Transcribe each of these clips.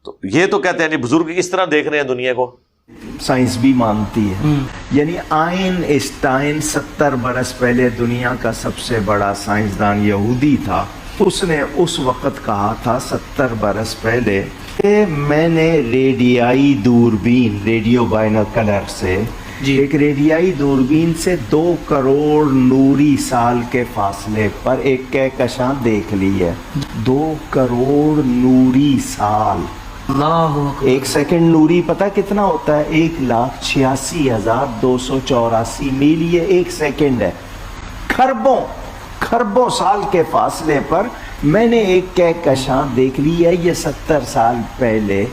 تو یہ تو کہتے ہیں جی بزرگ اس طرح دیکھ رہے ہیں دنیا کو. سائنس بھی مانتی ہے. یعنی آئنسٹائن 70 برس پہلے دنیا کا سب سے بڑا سائنسدان یہودی تھا. اس نے اس وقت کہا تھا 70 برس پہلے کہ میں نے ریڈیائی دوربین، ریڈیو بائنوکولر سے ایک ریڈیائی دوربین سے 2 کروڑ نوری سال کے فاصلے پر ایک کہکشاں دیکھ لی ہے. 2 کروڑ نوری سال. ایک سیکنڈ نوری پتہ کتنا ہوتا ہے؟ 1,86,284 میل. یہ ایک سیکنڈ ہے. خربوں سال کے فاصلے پر میں نے ایک کہکشاں دیکھ لی ہے. یہ 70 سال پہلے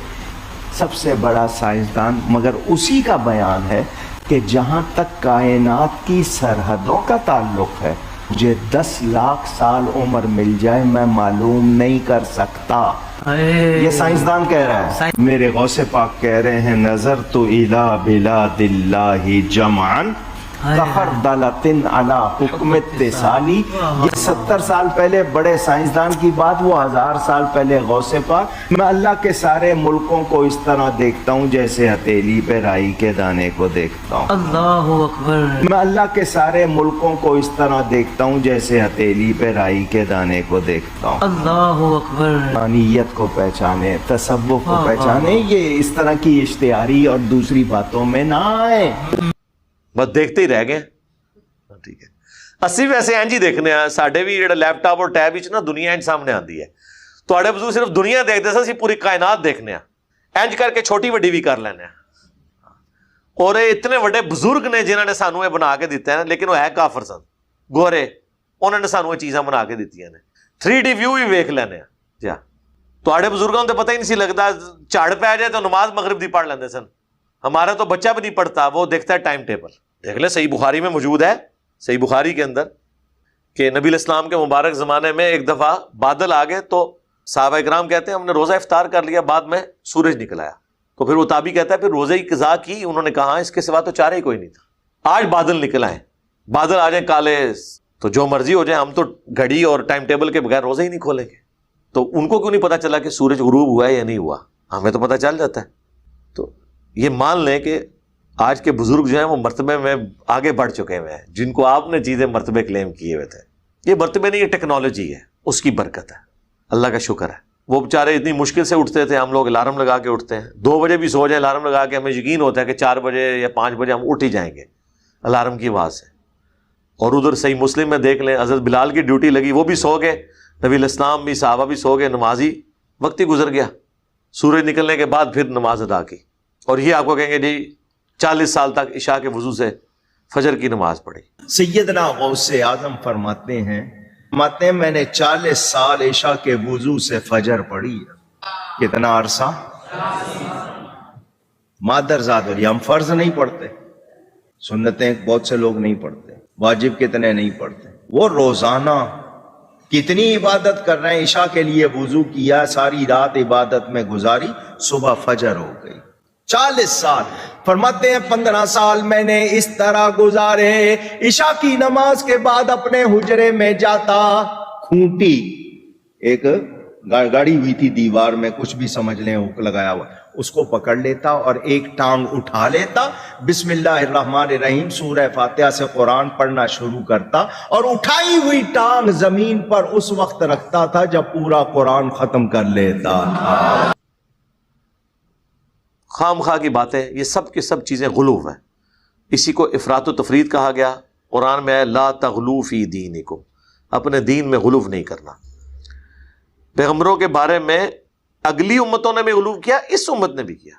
سب سے بڑا سائنسدان. مگر اسی کا بیان ہے کہ جہاں تک کائنات کی سرحدوں کا تعلق ہے مجھے 10 لاکھ سال عمر مل جائے میں معلوم نہیں کر سکتا. یہ سائنسدان کہہ رہا ہے. میرے غوث پاک کہہ رہے ہیں نظر تو الی بلاد اللہ جمعاً کخردلۃ علی حکم اتصالی. یہ 70 سال پہلے بڑے سائنسدان کی بات، وہ 1000 سال پہلے غوث پاک. میں اللہ کے سارے ملکوں کو اس طرح دیکھتا ہوں جیسے ہتھیلی پہ رائی کے دانے کو دیکھتا ہوں. اللہ اکبر. میں اللہ کے سارے ملکوں کو اس طرح دیکھتا ہوں جیسے ہتھیلی پہ رائی کے دانے کو دیکھتا ہوں. اللہ اکبر. انسانیت کو پہچانے، تصوف کو پہچانے. یہ اس طرح کی اشتہاری اور دوسری باتوں میں نہ آئے. بس دیکھتے ہی رہ گئے. ٹھیک ہے. اسی ویسے اینج ہی دیکھنے ہیں ساڈے بھی جڑا لیپ ٹاپ اور ٹیب وچ نا دنیا اینج سامنے آندی ہے. تواڈے بزرگ صرف دنیا دیکھتے سن، اسی پوری کائنات دیکھنے ہیں. اینج کر کے چھوٹی وڈی بھی کر لینے ہیں. اور یہ اتنے بڑے بزرگ نے جنہوں نے سانو یہ بنا کے دیتا ہے نا، لیکن وہ ہے کافر سن گورے. انہوں نے سانو یہ چیزاں بنا کے دیتی ہیں. 3D ویو بھی ویکھ لینے ہیں. جا تواڈے بزرگوں تو پتہ ہی نہیں سی لگتا، جھاڑ پہ آ جائے تو نماز مغرب دی پڑھ لیندے سن. ہمارا تو بچہ بھی نہیں پڑھتا، وہ دیکھتا ہے ٹائم ٹیبل. دیکھ لیں صحیح بخاری میں موجود ہے، صحیح بخاری کے اندر کہ نبی علیہ السلام کے مبارک زمانے میں ایک دفعہ بادل آ گئے تو صحابہ کرام کہتے ہیں ہم نے روزہ افطار کر لیا، بعد میں سورج نکل آیا. تو پھر وہ تابعی کہتا ہے پھر روزے کی قضا کی. انہوں نے کہا اس کے سوا تو چارہ ہی کوئی نہیں تھا. آج بادل نکل آئے، بادل آ جائیں کالے تو جو مرضی ہو جائے، ہم تو گھڑی اور ٹائم ٹیبل کے بغیر روزے ہی نہیں کھولیں گے. تو ان کو کیوں نہیں پتا چلا کہ سورج غروب ہوا ہے یا نہیں ہوا؟ ہمیں تو پتا چل جاتا ہے. تو یہ مان لیں کہ آج کے بزرگ جو ہیں وہ مرتبے میں آگے بڑھ چکے ہوئے ہیں. جن کو آپ نے چیزیں مرتبے کلیم کیے ہوئے تھے، یہ مرتبے نہیں، یہ ٹیکنالوجی ہے، اس کی برکت ہے. اللہ کا شکر ہے. وہ بیچارے اتنی مشکل سے اٹھتے تھے، ہم لوگ الارم لگا کے اٹھتے ہیں. 2 بجے بھی سو جائیں الارم لگا کے، ہمیں یقین ہوتا ہے کہ 4 بجے یا 5 بجے ہم اٹھ ہی جائیں گے الارم کی آواز سے. اور ادھر صحیح مسلم میں دیکھ لیں حضرت بلال کی ڈیوٹی لگی، وہ بھی سو گئے، نبی علیہ السلام بھی، صحابہ بھی سو گئے، نمازی وقت ہی گزر گیا. سورج نکلنے کے بعد پھر نماز ادا کی. اور یہ آپ کو کہیں گے جی 40 سال تک عشاء کے وضو سے فجر کی نماز پڑھی. سیدنا غوث اعظم فرماتے ہیں میں نے 40 سال عشاء کے وضو سے فجر پڑھی. کتنا عرصہ؟ مادرزاد والی. ہم فرض نہیں پڑھتے، سنتیں بہت سے لوگ نہیں پڑھتے، واجب کتنے نہیں پڑھتے. وہ روزانہ کتنی عبادت کر رہے ہیں. عشاء کے لیے وضو کیا، ساری رات عبادت میں گزاری، صبح فجر ہو گئی. 40 سال. فرماتے ہیں 15 سال میں نے اس طرح گزارے. عشاء کی نماز کے بعد اپنے حجرے میں جاتا، کھونٹی ایک گاڑی ہوئی تھی دیوار میں، کچھ بھی سمجھ لیں، ہک لگایا ہوا، اس کو پکڑ لیتا اور ایک ٹانگ اٹھا لیتا، بسم اللہ الرحمن الرحیم سورہ فاتحہ سے قرآن پڑھنا شروع کرتا، اور اٹھائی ہوئی ٹانگ زمین پر اس وقت رکھتا تھا جب پورا قرآن ختم کر لیتا تھا. خام خواہ کی باتیں، یہ سب کی سب چیزیں غلو ہیں. اسی کو افراط و تفرید کہا گیا. قرآن میں ہے لا تغلو فی دینکم، اپنے دین میں غلو نہیں کرنا. پیغمبروں کے بارے میں اگلی امتوں نے بھی غلو کیا، اس امت نے بھی کیا.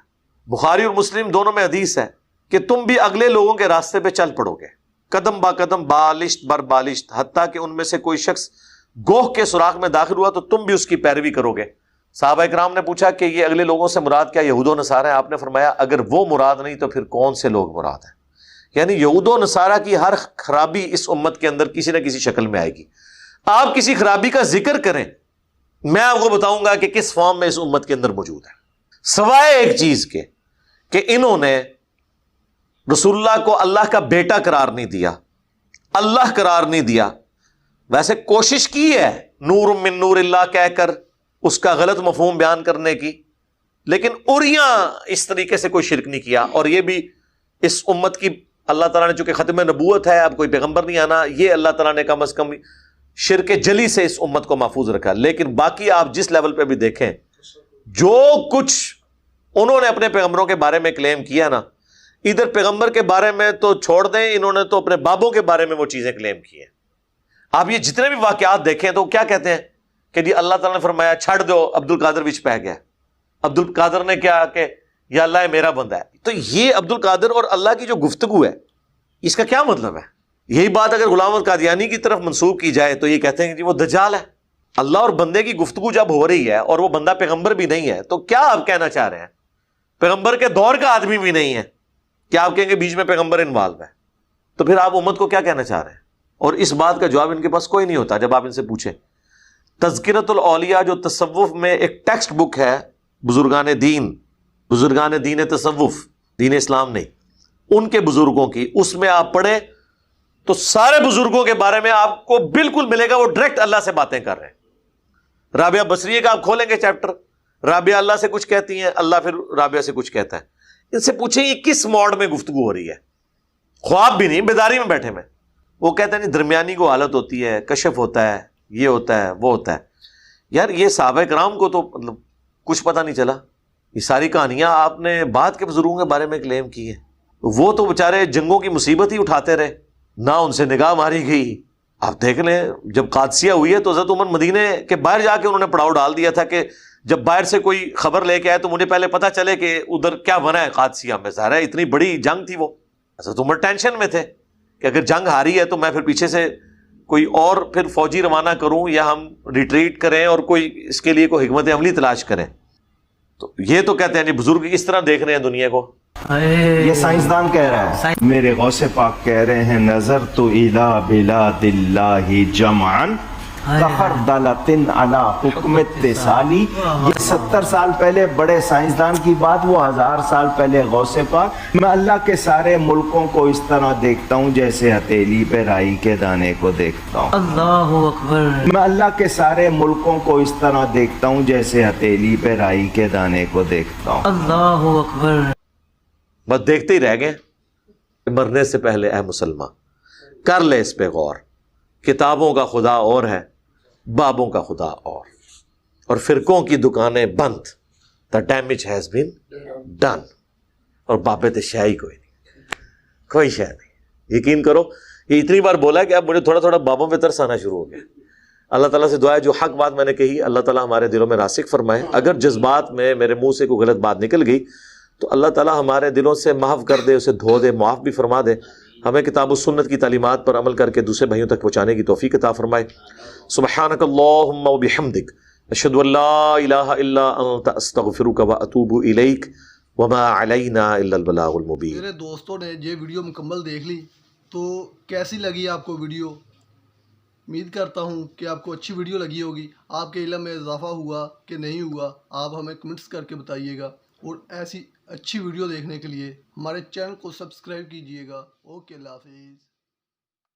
بخاری اور مسلم دونوں میں حدیث ہے کہ تم بھی اگلے لوگوں کے راستے پہ چل پڑو گے، قدم با قدم، بالشت بر بالشت، حتیٰ کہ ان میں سے کوئی شخص گوہ کے سوراخ میں داخل ہوا تو تم بھی اس کی پیروی کرو گے. صحابہ کرام نے پوچھا کہ یہ اگلے لوگوں سے مراد کیا یہود و نصارہ ہیں؟ آپ نے فرمایا اگر وہ مراد نہیں تو پھر کون سے لوگ مراد ہیں؟ یعنی یہود و نصارہ کی ہر خرابی اس امت کے اندر کسی نہ کسی شکل میں آئے گی. آپ کسی خرابی کا ذکر کریں، میں آپ کو بتاؤں گا کہ کس فارم میں اس امت کے اندر موجود ہے، سوائے ایک چیز کے کہ انہوں نے رسول اللہ کو اللہ کا بیٹا قرار نہیں دیا، اللہ قرار نہیں دیا. ویسے کوشش کی ہے نور من نور اللہ کہہ کر اس کا غلط مفہوم بیان کرنے کی، لیکن اوریاں اس طریقے سے کوئی شرک نہیں کیا. اور یہ بھی اس امت کی اللہ تعالیٰ نے چونکہ ختم نبوت ہے, اب کوئی پیغمبر نہیں آنا, یہ اللہ تعالیٰ نے کم از کم شرک جلی سے اس امت کو محفوظ رکھا. لیکن باقی آپ جس لیول پہ بھی دیکھیں, جو کچھ انہوں نے اپنے پیغمبروں کے بارے میں کلیم کیا نا, ادھر پیغمبر کے بارے میں تو چھوڑ دیں, انہوں نے تو اپنے بابوں کے بارے میں وہ چیزیں کلیم کی ہیں. آپ یہ جتنے بھی واقعات دیکھیں تو کیا کہتے ہیں کہ جی اللہ تعالیٰ نے فرمایا چھڑ دو, عبد القادر وچ پہ گیا. عبد القادر نے کیا کہ یا اللہ یہ میرا بندہ ہے. تو یہ عبد القادر اور اللہ کی جو گفتگو ہے اس کا کیا مطلب ہے؟ یہی بات اگر غلام احمد قادیانی کی طرف منسوب کی جائے تو یہ کہتے ہیں کہ جی وہ دجال ہے. اللہ اور بندے کی گفتگو جب ہو رہی ہے اور وہ بندہ پیغمبر بھی نہیں ہے تو کیا آپ کہنا چاہ رہے ہیں؟ پیغمبر کے دور کا آدمی بھی نہیں ہے, کیا آپ کہیں گے بیچ میں پیغمبر انوالو ہے؟ تو پھر آپ امت کو کیا کہنا چاہ رہے ہیں؟ اور اس بات کا جواب ان کے پاس کوئی نہیں ہوتا جب آپ ان سے پوچھیں. تذکرۃ الاولیاء جو تصوف میں ایک ٹیکسٹ بک ہے, بزرگان دین تصوف, دین اسلام نہیں, ان کے بزرگوں کی, اس میں آپ پڑھیں تو سارے بزرگوں کے بارے میں آپ کو بالکل ملے گا وہ ڈائریکٹ اللہ سے باتیں کر رہے ہیں. رابعہ بصریہ کا آپ کھولیں گے چیپٹر, رابعہ اللہ سے کچھ کہتی ہیں, اللہ پھر رابعہ سے کچھ کہتا ہے. ان سے پوچھیں یہ کس موڈ میں گفتگو ہو رہی ہے؟ خواب بھی نہیں, بیداری میں بیٹھے میں. وہ کہتے ہیں نہیں درمیانی کو حالت ہوتی ہے, کشف ہوتا ہے, یہ ہوتا ہے, وہ ہوتا ہے. یار یہ صحابہ کرام کو تو مطلب کچھ پتہ نہیں چلا. یہ ساری کہانیاں آپ نے بعد کے بزرگوں کے بارے میں کلیم کی ہیں. وہ تو بیچارے جنگوں کی مصیبت ہی اٹھاتے رہے, نہ ان سے نگاہ ماری گئی. آپ دیکھ لیں جب قادسیہ ہوئی ہے تو حضرت عمر مدینے کے باہر جا کے انہوں نے پڑاؤ ڈال دیا تھا کہ جب باہر سے کوئی خبر لے کے آئے تو مجھے پہلے پتہ چلے کہ ادھر کیا بنا ہے قادسیہ میں. ظاہر ہے اتنی بڑی جنگ تھی, وہ حضرت عمر ٹینشن میں تھے کہ اگر جنگ ہاری ہے تو میں پھر پیچھے سے کوئی اور پھر فوجی روانہ کروں یا ہم ریٹریٹ کریں اور کوئی اس کے لیے کوئی حکمت عملی تلاش کریں. تو یہ تو کہتے ہیں جی بزرگ کس طرح دیکھ رہے ہیں دنیا کو. یہ سائنسدان کہہ رہا ہے, میرے غوث پاک کہہ رہے ہیں نظر تو الی بلاد اللہ جمعن کخردلۃ علی حکم اتصالی. یہ 70 سال پہلے بڑے سائنسدان کی بات, وہ 1000 سال پہلے غوث پاک. میں اللہ کے سارے ملکوں کو اس طرح دیکھتا ہوں جیسے ہتھیلی پہ رائی کے دانے کو دیکھتا ہوں. اللہ اکبر. میں اللہ کے سارے ملکوں کو اس طرح دیکھتا ہوں جیسے ہتھیلی پہ رائی کے دانے کو دیکھتا ہوں. اللہ اکبر. بس دیکھتے ہی رہ گئے. مرنے سے پہلے اے مسلمان کر لے اس پہ غور. کتابوں کا خدا اور ہے, بابوں کا خدا اور فرقوں کی دکانیں بند. The damage has been done. اور بابے تو شے ہی کوئی نہیں, کوئی شے نہیں. یقین کرو یہ اتنی بار بولا کہ اب مجھے تھوڑا تھوڑا بابوں پہ ترس آنا شروع ہو گیا. اللہ تعالیٰ سے دعا ہے جو حق بات میں نے کہی اللہ تعالیٰ ہمارے دلوں میں راسخ فرمائے. اگر جذبات میں میرے منہ سے کوئی غلط بات نکل گئی تو اللہ تعالیٰ ہمارے دلوں سے محو کر دے, اسے دھو دے, معاف بھی فرما دے. ہمیں کتاب و سنت کی تعلیمات پر عمل کر کے دوسرے بھائیوں تک پہنچانے کی توفیق عطا فرمائے. سبحانک اللہم و بحمدک اشہد ان لا الہ الا انت استغفرک و اتوب الیک وما علینا الا البلاغ المبین. میرے دوستوں نے یہ ویڈیو مکمل دیکھ لی تو کیسی لگی آپ کو ویڈیو؟ امید کرتا ہوں کہ آپ کو اچھی ویڈیو لگی ہوگی. آپ کے علم میں اضافہ ہوا کہ نہیں ہوا آپ ہمیں کمنٹس کر کے بتائیے گا. اور ایسی اچھی ویڈیو دیکھنے کے لیے ہمارے چینل کو سبسکرائب کیجیے گا. اوکے, اللہ حافظ.